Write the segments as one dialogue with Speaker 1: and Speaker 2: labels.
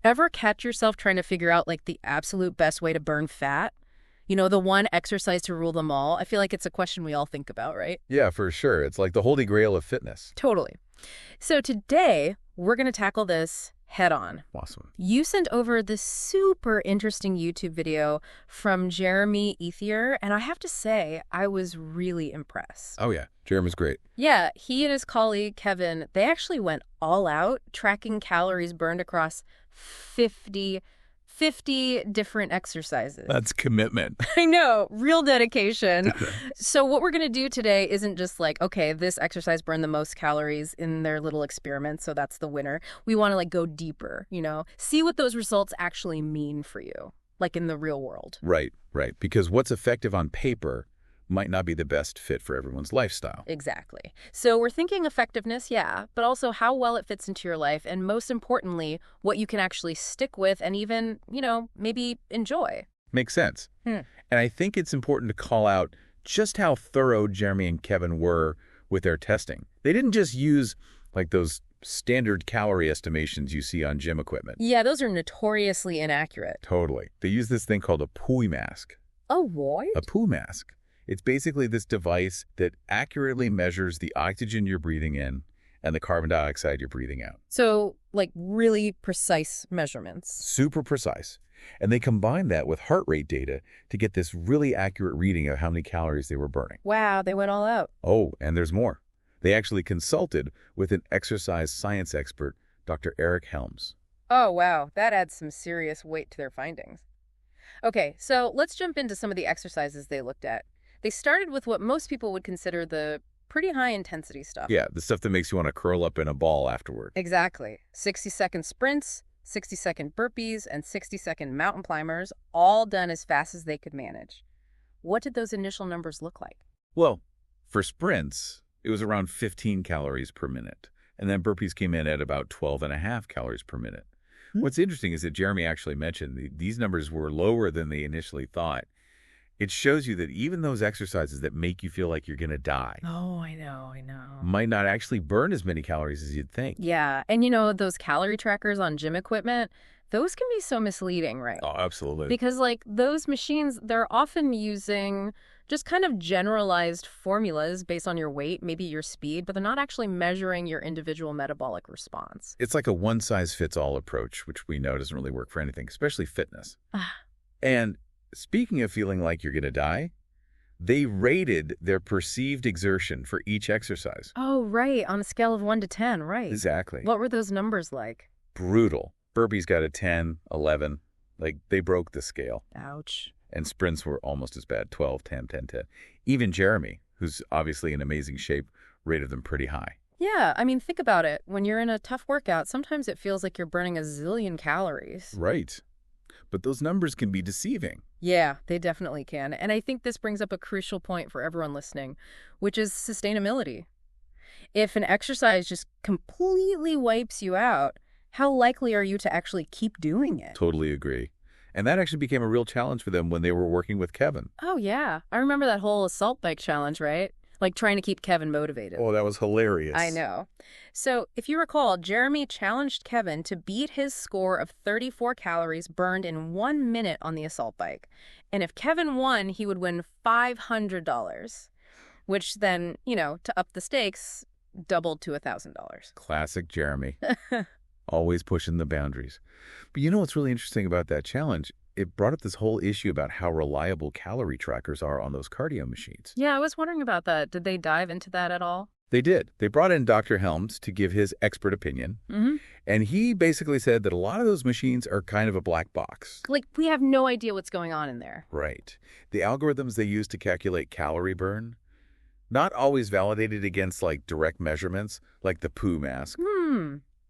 Speaker 1: Ever catch yourself trying to figure out like the absolute best way to burn fat? You know, the one exercise to rule them all? I feel like it's a question we all think about, right?
Speaker 2: Yeah, for sure. It's like the holy grail of fitness.
Speaker 1: Totally. So today, we're going to tackle this head on.
Speaker 2: Awesome.
Speaker 1: You sent over this super interesting YouTube video from Jeremy Ethier, and I have to say, I was really impressed.
Speaker 2: Oh, yeah. Jeremy's great.
Speaker 1: Yeah, he and his colleague, Kevin, they actually went all out tracking calories burned across 50 different exercises.
Speaker 2: That's commitment.
Speaker 1: I know, real dedication. So what we're going to do today isn't just like, okay, this exercise burned the most calories in their little experiment, so that's the winner. We want to like go deeper, you know, see what those results actually mean for you, like in the real world.
Speaker 2: Right. Because what's effective on paper might not be the best fit for everyone's lifestyle.
Speaker 1: Exactly. So we're thinking effectiveness, yeah, but also how well it fits into your life, and most importantly, what you can actually stick with and even, you know, maybe enjoy.
Speaker 2: Makes sense. And I think it's important to call out just how thorough Jeremy and Kevin were with their testing. They didn't just use like those standard calorie estimations you see on gym equipment.
Speaker 1: Yeah, those are notoriously inaccurate.
Speaker 2: Totally. They use this thing called a poo mask.
Speaker 1: Oh, what?
Speaker 2: A poo mask. It's basically this device that accurately measures the oxygen you're breathing in and the carbon dioxide you're breathing out.
Speaker 1: So, like, really precise measurements.
Speaker 2: Super precise. And they combine that with heart rate data to get this really accurate reading of how many calories they were burning.
Speaker 1: Wow, they went all out.
Speaker 2: Oh, and there's more. They actually consulted with an exercise science expert, Dr. Eric Helms.
Speaker 1: Oh, wow, that adds some serious weight to their findings. Okay, so let's jump into some of the exercises they looked at. They started with what most people would consider the pretty high-intensity stuff.
Speaker 2: Yeah, the stuff that makes you want to curl up in a ball afterward.
Speaker 1: Exactly. 60-second sprints, 60-second burpees, and 60-second mountain climbers, all done as fast as they could manage. What did those initial numbers look like?
Speaker 2: Well, for sprints, it was around 15 calories per minute. And then burpees came in at about 12.5 calories per minute. What's interesting is that Jeremy actually mentioned these numbers were lower than they initially thought. It shows you that even those exercises that make you feel like you're going to die
Speaker 1: Oh, I know.
Speaker 2: might not actually burn as many calories as you'd think.
Speaker 1: Yeah, and you know, those calorie trackers on gym equipment, those can be so misleading, right?
Speaker 2: Oh, absolutely.
Speaker 1: Because, like, those machines, they're often using just kind of generalized formulas based on your weight, maybe your speed, but they're not actually measuring your individual metabolic response.
Speaker 2: It's like a one-size-fits-all approach, which we know doesn't really work for anything, especially fitness. And speaking of feeling like you're going to die, they rated their perceived exertion for each exercise.
Speaker 1: Oh, right. On a scale of 1 to 10, right.
Speaker 2: Exactly.
Speaker 1: What were those numbers like?
Speaker 2: Brutal. Burpees got a 10, 11. Like, they broke the scale.
Speaker 1: Ouch.
Speaker 2: And sprints were almost as bad, 12, 10, 10, 10. Even Jeremy, who's obviously in amazing shape, rated them pretty high.
Speaker 1: Yeah, I mean, think about it. When you're in a tough workout, sometimes it feels like you're burning a zillion calories.
Speaker 2: Right. But those numbers can be deceiving.
Speaker 1: Yeah, they definitely can. And I think this brings up a crucial point for everyone listening, which is sustainability. If an exercise just completely wipes you out, how likely are you to actually keep doing it?
Speaker 2: Totally agree. And that actually became a real challenge for them when they were working with Kevin.
Speaker 1: Oh, yeah. I remember that whole assault bike challenge, right? Like trying to keep Kevin motivated.
Speaker 2: Oh, that was hilarious.
Speaker 1: I know. So if you recall, Jeremy challenged Kevin to beat his score of 34 calories burned in 1 minute on the assault bike. And if Kevin won, he would win $500, which then, you know, to up the stakes, doubled to $1,000.
Speaker 2: Classic Jeremy. Always pushing the boundaries. But you know what's really interesting about that challenge? It brought up this whole issue about how reliable calorie trackers are on those cardio machines.
Speaker 1: Yeah, I was wondering about that. Did they dive into that at all?
Speaker 2: They did. They brought in Dr. Helms to give his expert opinion. And he basically said that a lot of those machines are kind of a black box.
Speaker 1: Like, we have no idea what's going on in there.
Speaker 2: Right. The algorithms they use to calculate calorie burn, not always validated against like direct measurements, like the poo mask.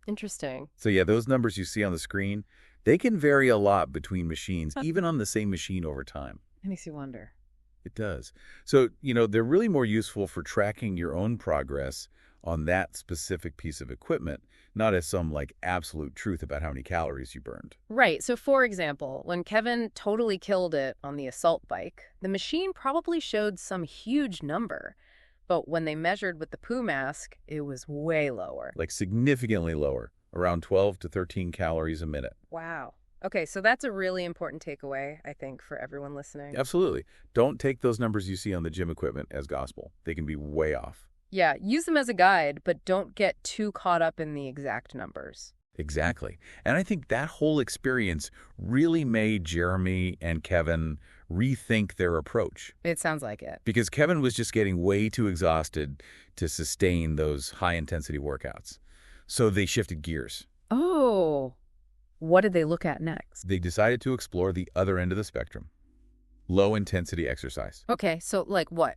Speaker 1: Interesting.
Speaker 2: So yeah, those numbers you see on the screen, they can vary a lot between machines, even on the same machine over time.
Speaker 1: It makes you wonder.
Speaker 2: It does. So, you know, they're really more useful for tracking your own progress on that specific piece of equipment, not as some like absolute truth about how many calories you burned.
Speaker 1: Right. So, for example, when Kevin totally killed it on the assault bike, the machine probably showed some huge number. But when they measured with the poo mask, it was way lower.
Speaker 2: Like significantly lower, around 12 to 13 calories a minute.
Speaker 1: Wow. Okay, so that's a really important takeaway, I think, for everyone listening.
Speaker 2: Absolutely. Don't take those numbers you see on the gym equipment as gospel. They can be way off.
Speaker 1: Yeah, use them as a guide, but don't get too caught up in the exact numbers.
Speaker 2: Exactly. And I think that whole experience really made Jeremy and Kevin rethink their approach.
Speaker 1: It sounds like it.
Speaker 2: Because Kevin was just getting way too exhausted to sustain those high-intensity workouts. So they shifted gears.
Speaker 1: Oh, what did they look at next?
Speaker 2: They decided to explore the other end of the spectrum. Low-intensity exercise.
Speaker 1: Okay, so like what?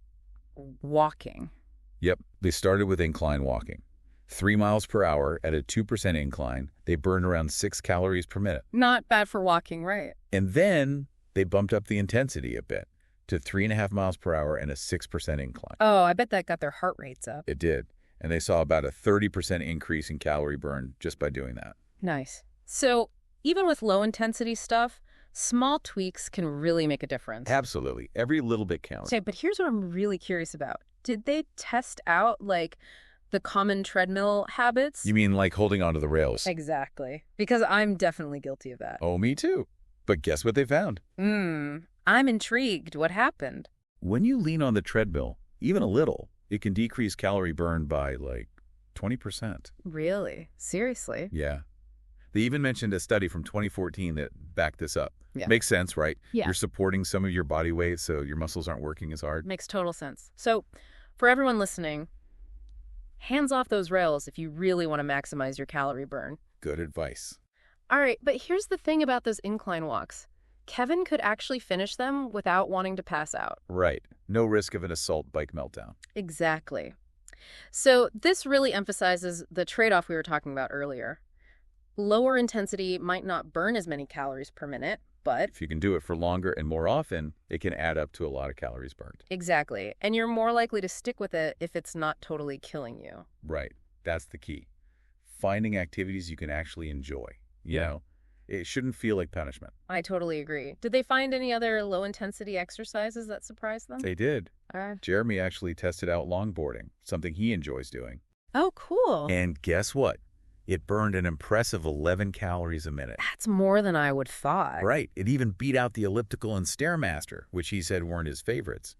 Speaker 1: Walking.
Speaker 2: Yep. They started with incline walking. 3 miles per hour at a 2% incline. They burned around 6 calories per minute.
Speaker 1: Not bad for walking, right?
Speaker 2: And then they bumped up the intensity a bit to 3.5 miles per hour and a 6% incline.
Speaker 1: Oh, I bet that got their heart rates up.
Speaker 2: It did. And they saw about a 30% increase in calorie burn just by doing that.
Speaker 1: Nice. So even with low-intensity stuff, small tweaks can really make a difference.
Speaker 2: Absolutely. Every little bit counts.
Speaker 1: Okay, but here's what I'm really curious about. Did they test out, like, the common treadmill habits?
Speaker 2: You mean like holding onto the rails?
Speaker 1: Exactly. Because I'm definitely guilty of that.
Speaker 2: Oh, me too. But guess what they found?
Speaker 1: I'm intrigued. What happened?
Speaker 2: When you lean on the treadmill, even a little, it can decrease calorie burn by like 20%.
Speaker 1: Really? Seriously?
Speaker 2: Yeah. They even mentioned a study from 2014 that backed this up.
Speaker 1: Yeah.
Speaker 2: Makes sense, right?
Speaker 1: Yeah.
Speaker 2: You're supporting some of your body weight, so your muscles aren't working as hard.
Speaker 1: Makes total sense. So for everyone listening, hands off those rails if you really want to maximize your calorie burn.
Speaker 2: Good advice.
Speaker 1: All right, but here's the thing about those incline walks. Kevin could actually finish them without wanting to pass out.
Speaker 2: Right. No risk of an assault bike meltdown.
Speaker 1: Exactly. So this really emphasizes the trade-off we were talking about earlier. Lower intensity might not burn as many calories per minute, but...
Speaker 2: If you can do it for longer and more often, it can add up to a lot of calories burned.
Speaker 1: Exactly. And you're more likely to stick with it if it's not totally killing you.
Speaker 2: Right. That's the key. Finding activities you can actually enjoy. You know, it shouldn't feel like punishment.
Speaker 1: I totally agree. Did they find any other low-intensity exercises that surprised them?
Speaker 2: They did.
Speaker 1: All right.
Speaker 2: Jeremy actually tested out longboarding, something he enjoys doing.
Speaker 1: Oh, cool.
Speaker 2: And guess what? It burned an impressive 11 calories a minute.
Speaker 1: That's more than I would thought.
Speaker 2: Right. It even beat out the elliptical and Stairmaster, which he said weren't his favorites.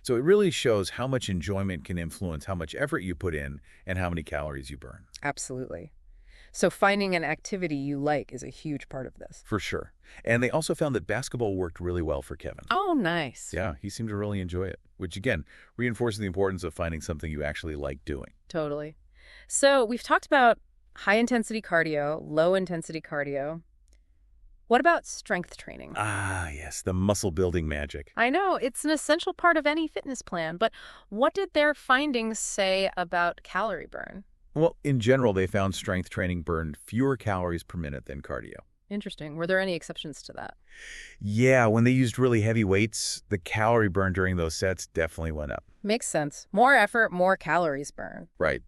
Speaker 2: So it really shows how much enjoyment can influence how much effort you put in and how many calories you burn.
Speaker 1: Absolutely. So finding an activity you like is a huge part of this.
Speaker 2: For sure. And they also found that basketball worked really well for Kevin.
Speaker 1: Oh, nice.
Speaker 2: Yeah, he seemed to really enjoy it, which again, reinforces the importance of finding something you actually like doing.
Speaker 1: Totally. So we've talked about high-intensity cardio, low-intensity cardio. What about strength training?
Speaker 2: Ah, yes, the muscle-building magic.
Speaker 1: I know, it's an essential part of any fitness plan, but what did their findings say about calorie burn?
Speaker 2: Well, in general, they found strength training burned fewer calories per minute than cardio.
Speaker 1: Interesting. Were there any exceptions to that?
Speaker 2: Yeah, when they used really heavy weights, the calorie burn during those sets definitely went up.
Speaker 1: Makes sense. More effort, more calories burn.
Speaker 2: Right.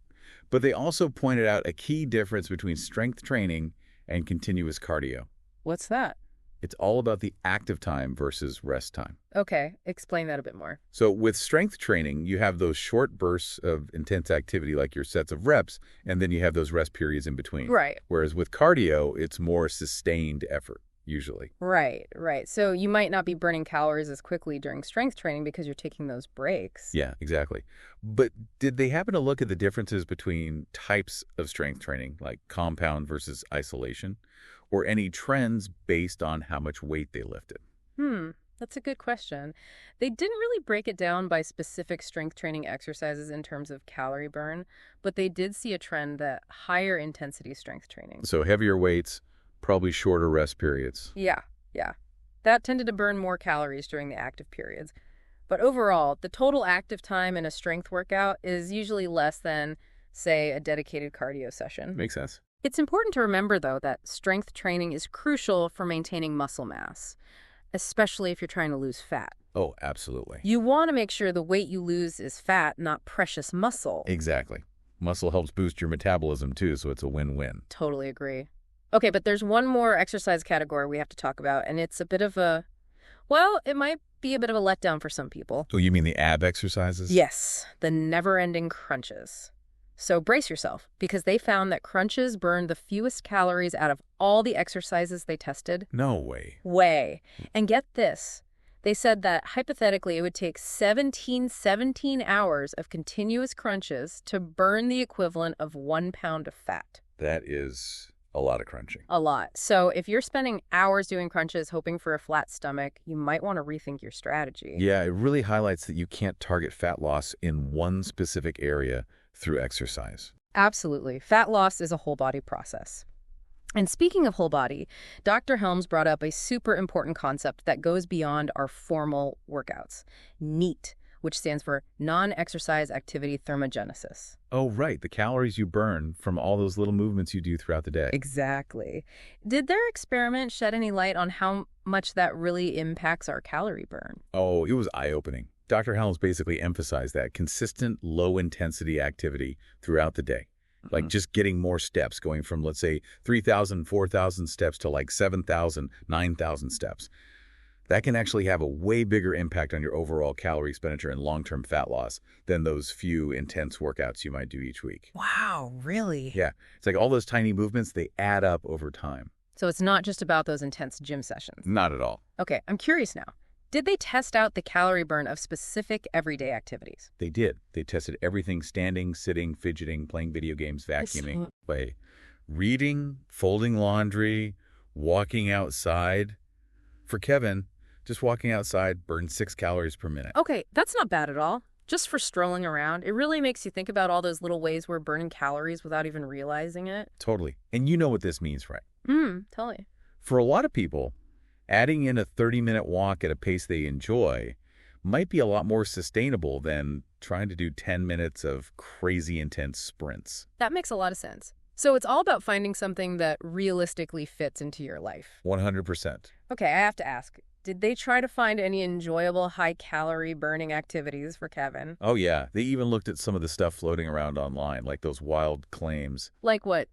Speaker 2: But they also pointed out a key difference between strength training and continuous cardio.
Speaker 1: What's that?
Speaker 2: It's all about the active time versus rest time.
Speaker 1: Okay, explain that a bit more.
Speaker 2: So with strength training, you have those short bursts of intense activity like your sets of reps, and then you have those rest periods in between.
Speaker 1: Right.
Speaker 2: Whereas with cardio, it's more sustained effort, usually.
Speaker 1: Right. So you might not be burning calories as quickly during strength training because you're taking those breaks.
Speaker 2: Yeah, exactly. But did they happen to look at the differences between types of strength training, like compound versus isolation, or any trends based on how much weight they lifted?
Speaker 1: That's a good question. They didn't really break it down by specific strength training exercises in terms of calorie burn, but they did see a trend that higher intensity strength training.
Speaker 2: So heavier weights, probably shorter rest periods.
Speaker 1: Yeah. That tended to burn more calories during the active periods. But overall, the total active time in a strength workout is usually less than, say, a dedicated cardio session.
Speaker 2: Makes sense.
Speaker 1: It's important to remember, though, that strength training is crucial for maintaining muscle mass, especially if you're trying to lose fat.
Speaker 2: Oh, absolutely.
Speaker 1: You want to make sure the weight you lose is fat, not precious muscle.
Speaker 2: Exactly. Muscle helps boost your metabolism, too, so it's a win-win.
Speaker 1: Totally agree. Okay, but there's one more exercise category we have to talk about, and it's a bit of a, well, it might be a bit of a letdown for some people.
Speaker 2: Oh, you mean the ab exercises?
Speaker 1: Yes, the never-ending crunches. So brace yourself, because they found that crunches burned the fewest calories out of all the exercises they tested.
Speaker 2: No way.
Speaker 1: Way. And get this. They said that hypothetically it would take 17 hours of continuous crunches to burn the equivalent of 1 pound of fat.
Speaker 2: That is a lot of crunching.
Speaker 1: A lot. So if you're spending hours doing crunches hoping for a flat stomach, you might want to rethink your strategy.
Speaker 2: Yeah, it really highlights that you can't target fat loss in one specific area through exercise.
Speaker 1: Absolutely. Fat loss is a whole body process. And speaking of whole body, Dr. Helms brought up a super important concept that goes beyond our formal workouts. NEAT, which stands for non-exercise activity thermogenesis.
Speaker 2: Oh, right. The calories you burn from all those little movements you do throughout the day.
Speaker 1: Exactly. Did their experiment shed any light on how much that really impacts our calorie burn?
Speaker 2: Oh, it was eye-opening. Dr. Helms basically emphasized that consistent low-intensity activity throughout the day. Like just getting more steps, going from, let's say, 3,000, 4,000 steps to like 7,000, 9,000 steps. That can actually have a way bigger impact on your overall calorie expenditure and long-term fat loss than those few intense workouts you might do each week.
Speaker 1: Wow, really?
Speaker 2: Yeah, it's like all those tiny movements, they add up over time.
Speaker 1: So it's not just about those intense gym sessions.
Speaker 2: Not at all.
Speaker 1: Okay, I'm curious now. Did they test out the calorie burn of specific everyday activities?
Speaker 2: They did. They tested everything: standing, sitting, fidgeting, playing video games, vacuuming, reading, folding laundry, walking outside. For Kevin, just walking outside burned 6 calories per minute.
Speaker 1: Okay, that's not bad at all. Just for strolling around, it really makes you think about all those little ways we're burning calories without even realizing it.
Speaker 2: Totally. And you know what this means, right?
Speaker 1: Totally.
Speaker 2: For a lot of people, adding in a 30-minute walk at a pace they enjoy might be a lot more sustainable than trying to do 10 minutes of crazy intense sprints.
Speaker 1: That makes a lot of sense. So it's all about finding something that realistically fits into your life.
Speaker 2: 100%.
Speaker 1: Okay, I have to ask, did they try to find any enjoyable high-calorie burning activities for Kevin?
Speaker 2: Oh, yeah. They even looked at some of the stuff floating around online, like those wild claims.
Speaker 1: Like what?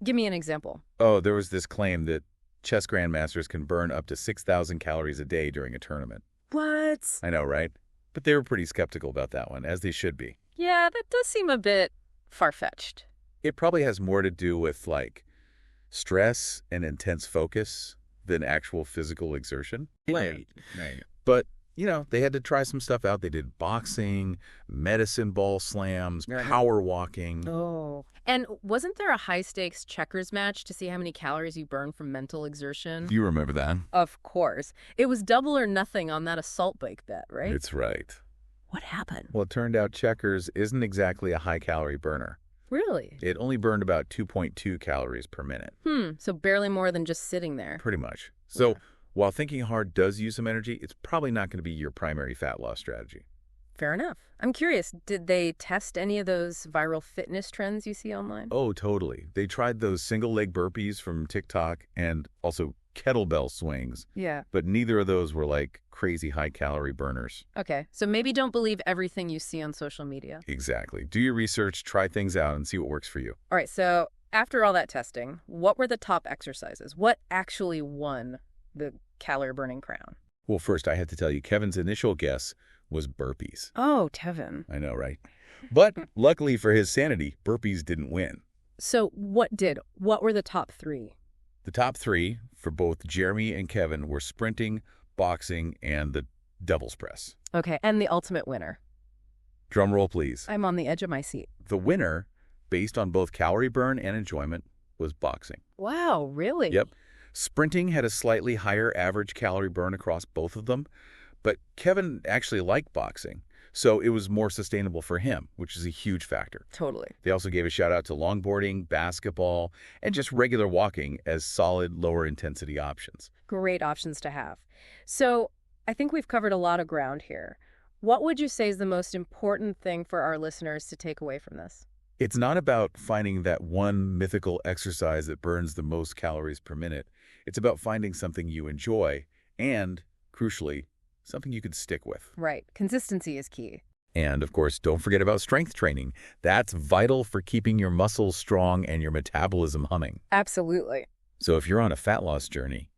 Speaker 1: Give me an example.
Speaker 2: Oh, there was this claim that chess grandmasters can burn up to 6,000 calories a day during a tournament.
Speaker 1: What?
Speaker 2: I know, right? But they were pretty skeptical about that one, as they should be.
Speaker 1: Yeah, that does seem a bit far-fetched.
Speaker 2: It probably has more to do with, like, stress and intense focus than actual physical exertion.
Speaker 3: Right.
Speaker 2: But, you know, they had to try some stuff out. They did boxing, medicine ball slams, power walking.
Speaker 1: Oh. And wasn't there a high-stakes checkers match to see how many calories you burn from mental exertion?
Speaker 3: You remember that?
Speaker 1: Of course. It was double or nothing on that assault bike bet, right?
Speaker 2: It's right.
Speaker 1: What happened?
Speaker 2: Well, it turned out checkers isn't exactly a high-calorie burner.
Speaker 1: Really?
Speaker 2: It only burned about 2.2 calories per minute.
Speaker 1: So barely more than just sitting there.
Speaker 2: Pretty much. So while thinking hard does use some energy, it's probably not going to be your primary fat loss strategy.
Speaker 1: Fair enough. I'm curious, did they test any of those viral fitness trends you see online?
Speaker 2: Oh, totally. They tried those single-leg burpees from TikTok and also kettlebell swings.
Speaker 1: Yeah.
Speaker 2: But neither of those were like crazy high-calorie burners.
Speaker 1: Okay, so maybe don't believe everything you see on social media.
Speaker 2: Exactly. Do your research, try things out, and see what works for you.
Speaker 1: All right, so after all that testing, what were the top exercises? What actually won the calorie-burning crown?
Speaker 2: Well, first, I had to tell you, Kevin's initial guess was burpees.
Speaker 1: Oh, Tevin.
Speaker 2: I know, right? But luckily for his sanity, burpees didn't win.
Speaker 1: So what did? What were the top 3?
Speaker 2: The top 3 for both Jeremy and Kevin were sprinting, boxing, and the devil's press.
Speaker 1: Okay, and the ultimate winner.
Speaker 2: Drum roll, please.
Speaker 1: I'm on the edge of my seat.
Speaker 2: The winner, based on both calorie burn and enjoyment, was boxing.
Speaker 1: Wow, really?
Speaker 2: Yep. Sprinting had a slightly higher average calorie burn across both of them, but Kevin actually liked boxing, so it was more sustainable for him, which is a huge factor.
Speaker 1: Totally.
Speaker 2: They also gave a shout out to longboarding, basketball, and just regular walking as solid lower intensity options.
Speaker 1: Great options to have. So I think we've covered a lot of ground here. What would you say is the most important thing for our listeners to take away from this?
Speaker 2: It's not about finding that one mythical exercise that burns the most calories per minute. It's about finding something you enjoy and, crucially, something you could stick with.
Speaker 1: Right. Consistency is key.
Speaker 2: And, of course, don't forget about strength training. That's vital for keeping your muscles strong and your metabolism humming.
Speaker 1: Absolutely.
Speaker 2: So if you're on a fat loss journey,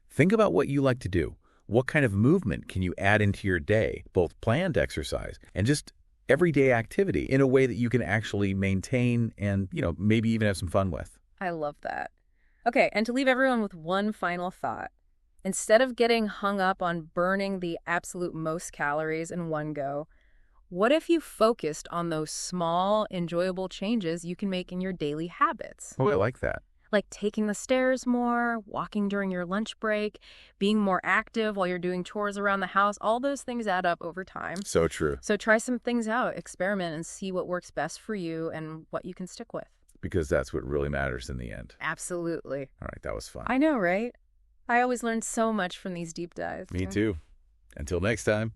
Speaker 2: think about what you like to do. What kind of movement can you add into your day, both planned exercise and just everyday activity in a way that you can actually maintain and, maybe even have some fun with.
Speaker 1: I love that. Okay, and to leave everyone with one final thought. Instead of getting hung up on burning the absolute most calories in one go, what if you focused on those small, enjoyable changes you can make in your daily habits?
Speaker 2: Oh, I like that.
Speaker 1: Like taking the stairs more, walking during your lunch break, being more active while you're doing chores around the house. All those things add up over time.
Speaker 2: So true.
Speaker 1: So try some things out, experiment, and see what works best for you and what you can stick with.
Speaker 2: Because that's what really matters in the end.
Speaker 1: Absolutely.
Speaker 2: All right, that was fun.
Speaker 1: I know, right? I always learn so much from these deep dives.
Speaker 2: Me too. Until next time.